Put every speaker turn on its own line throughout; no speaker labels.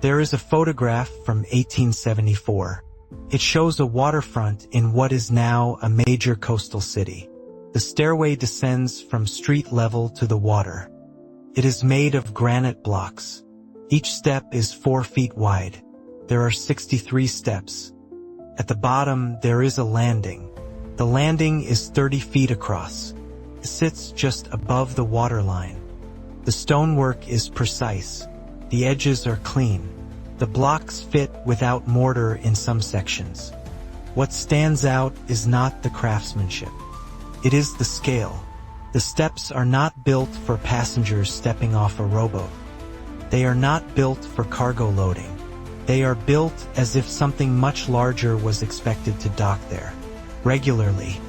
There is a photograph from 1874. It shows a waterfront in what is now a major coastal city. The stairway descends from street level to the water. It is made of granite blocks. Each step is 4 feet wide. There are 63 steps. At the bottom, there is a landing. The landing is 30 feet across. It sits just above the waterline. The stonework is precise. The edges are clean. The blocks fit without mortar in some sections. What stands out is not the craftsmanship. It is the scale. The steps are not built for passengers stepping off a rowboat. They are not built for cargo loading. They are built as if something much larger was expected to dock there regularly.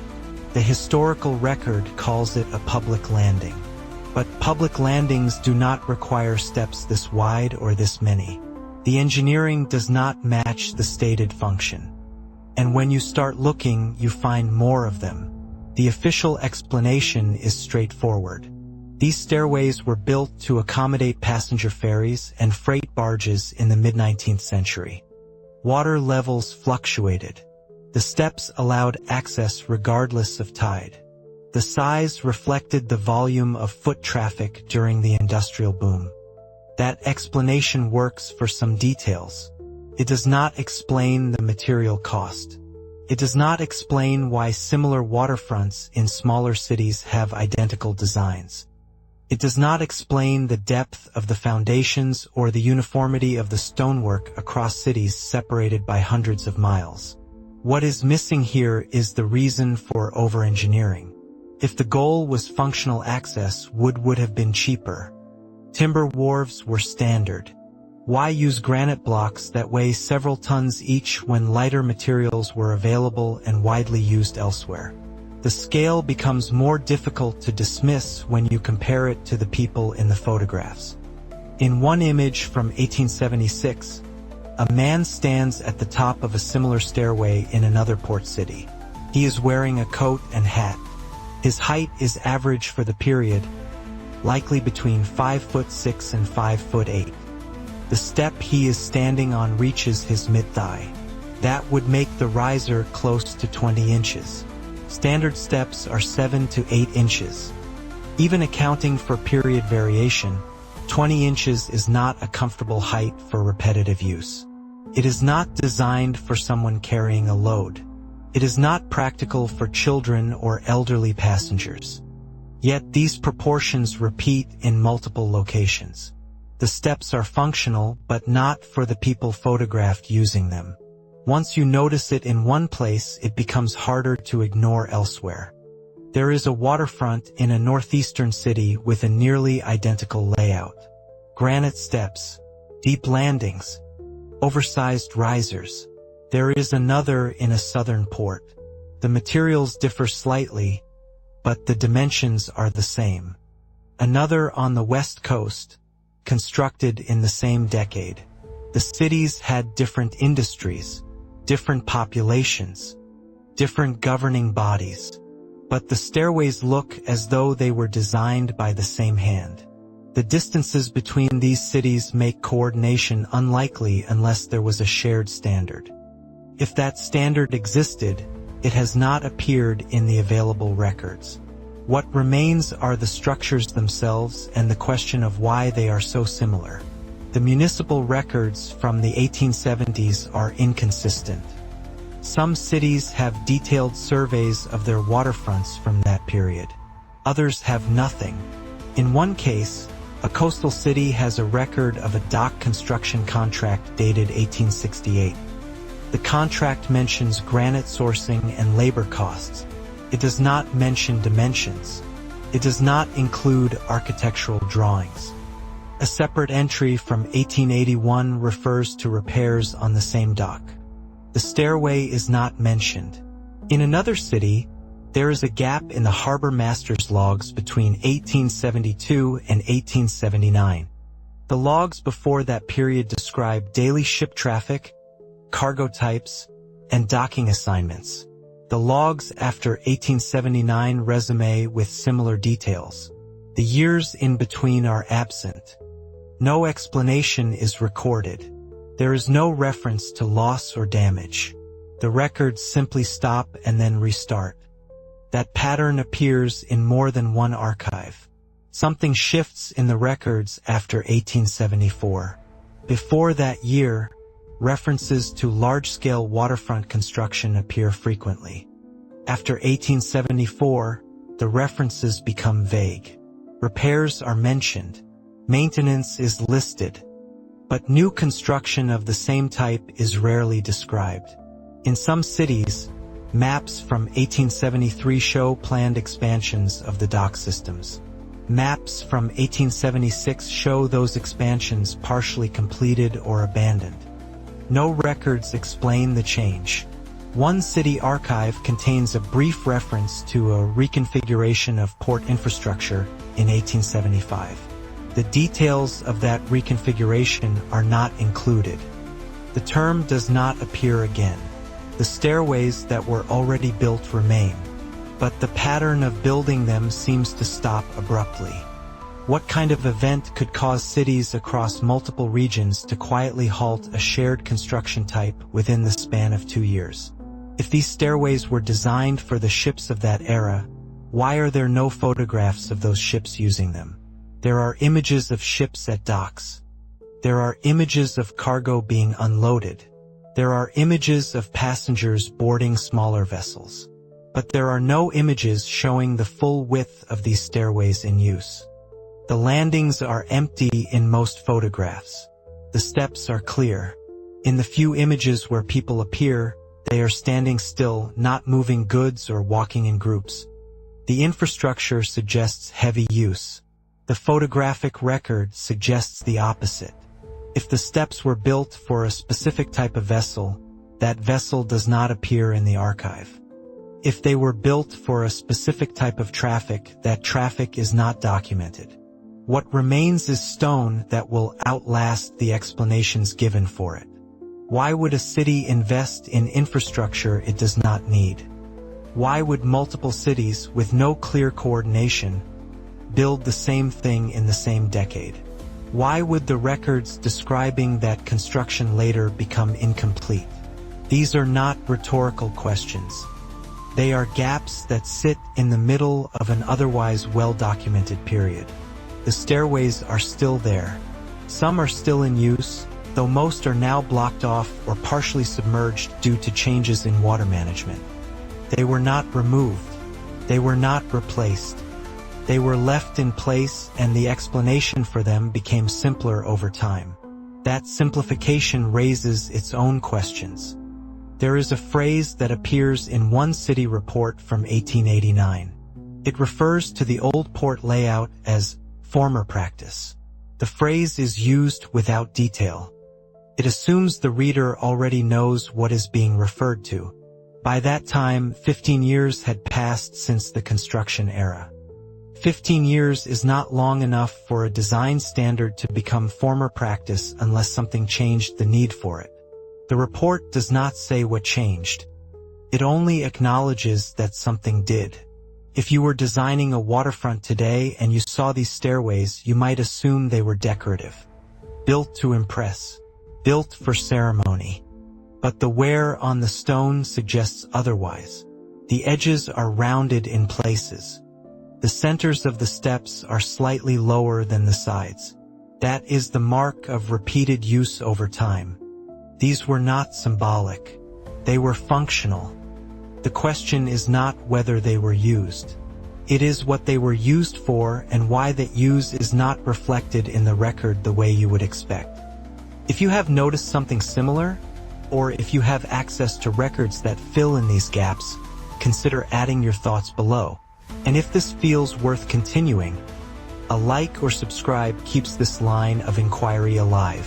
The historical record calls it a public landing. But public landings do not require steps this wide or this many. The engineering does not match the stated function. And when you start looking, you find more of them. The official explanation is straightforward. These stairways were built to accommodate passenger ferries and freight barges in the mid-19th century. Water levels fluctuated. The steps allowed access regardless of tide. The size reflected the volume of foot traffic during the industrial boom. That explanation works for some details. It does not explain the material cost. It does not explain why similar waterfronts in smaller cities have identical designs. It does not explain the depth of the foundations or the uniformity of the stonework across cities separated by hundreds of miles. What is missing here is the reason for over-engineering. If the goal was functional access, wood would have been cheaper. Timber wharves were standard. Why use granite blocks that weigh several tons each when lighter materials were available and widely used elsewhere? The scale becomes more difficult to dismiss when you compare it to the people in the photographs. In one image from 1876, a man stands at the top of a similar stairway in another port city. He is wearing a coat and hat. His height is average for the period, likely between 5'6" and 5'8". The step he is standing on reaches his mid-thigh. That would make the riser close to 20 inches. Standard steps are 7 to 8 inches. Even accounting for period variation, 20 inches is not a comfortable height for repetitive use. It is not designed for someone carrying a load. It is not practical for children or elderly passengers. Yet these proportions repeat in multiple locations. The steps are functional, but not for the people photographed using them. Once you notice it in one place, it becomes harder to ignore elsewhere. There is a waterfront in a northeastern city with a nearly identical layout. Granite steps, deep landings, oversized risers. There is another in a southern port. The materials differ slightly, but the dimensions are the same. Another on the west coast, constructed in the same decade. The cities had different industries, different populations, different governing bodies. But the stairways look as though they were designed by the same hand. The distances between these cities make coordination unlikely unless there was a shared standard. If that standard existed, it has not appeared in the available records. What remains are the structures themselves and the question of why they are so similar. The municipal records from the 1870s are inconsistent. Some cities have detailed surveys of their waterfronts from that period. Others have nothing. In one case, a coastal city has a record of a dock construction contract dated 1868. The contract mentions granite sourcing and labor costs. It does not mention dimensions. It does not include architectural drawings. A separate entry from 1881 refers to repairs on the same dock. The stairway is not mentioned. In another city, there is a gap in the harbor master's logs between 1872 and 1879. The logs before that period describe daily ship traffic, cargo types, and docking assignments. The logs after 1879 resume with similar details. The years in between are absent. No explanation is recorded. There is no reference to loss or damage. The records simply stop and then restart. That pattern appears in more than one archive. Something shifts in the records after 1874. Before that year, references to large-scale waterfront construction appear frequently. After 1874, the references become vague. Repairs are mentioned. Maintenance is listed. But new construction of the same type is rarely described. In some cities, maps from 1873 show planned expansions of the dock systems. Maps from 1876 show those expansions partially completed or abandoned. No records explain the change. One city archive contains a brief reference to a reconfiguration of port infrastructure in 1875. The details of that reconfiguration are not included. The term does not appear again. The stairways that were already built remain, but the pattern of building them seems to stop abruptly. What kind of event could cause cities across multiple regions to quietly halt a shared construction type within the span of 2 years? If these stairways were designed for the ships of that era, why are there no photographs of those ships using them? There are images of ships at docks. There are images of cargo being unloaded. There are images of passengers boarding smaller vessels. But there are no images showing the full width of these stairways in use. The landings are empty in most photographs. The steps are clear. In the few images where people appear, they are standing still, not moving goods or walking in groups. The infrastructure suggests heavy use. The photographic record suggests the opposite. If the steps were built for a specific type of vessel, that vessel does not appear in the archive. If they were built for a specific type of traffic, that traffic is not documented. What remains is stone that will outlast the explanations given for it. Why would a city invest in infrastructure it does not need? Why would multiple cities with no clear coordination build the same thing in the same decade? Why would the records describing that construction later become incomplete? These are not rhetorical questions. They are gaps that sit in the middle of an otherwise well-documented period. The stairways are still there. Some are still in use, though most are now blocked off or partially submerged due to changes in water management. They were not removed. They were not replaced. They were left in place, and the explanation for them became simpler over time. That simplification raises its own questions. There is a phrase that appears in one city report from 1889. It refers to the old port layout as former practice. The phrase is used without detail. It assumes the reader already knows what is being referred to. By that time, 15 years had passed since the construction era. 15 years is not long enough for a design standard to become former practice unless something changed the need for it. The report does not say what changed. It only acknowledges that something did. If you were designing a waterfront today and you saw these stairways, you might assume they were decorative, built to impress, built for ceremony. But the wear on the stone suggests otherwise. The edges are rounded in places. The centers of the steps are slightly lower than the sides. That is the mark of repeated use over time. These were not symbolic. They were functional. The question is not whether they were used. It is what they were used for and why that use is not reflected in the record the way you would expect. If you have noticed something similar, or if you have access to records that fill in these gaps, consider adding your thoughts below. And if this feels worth continuing, a like or subscribe keeps this line of inquiry alive.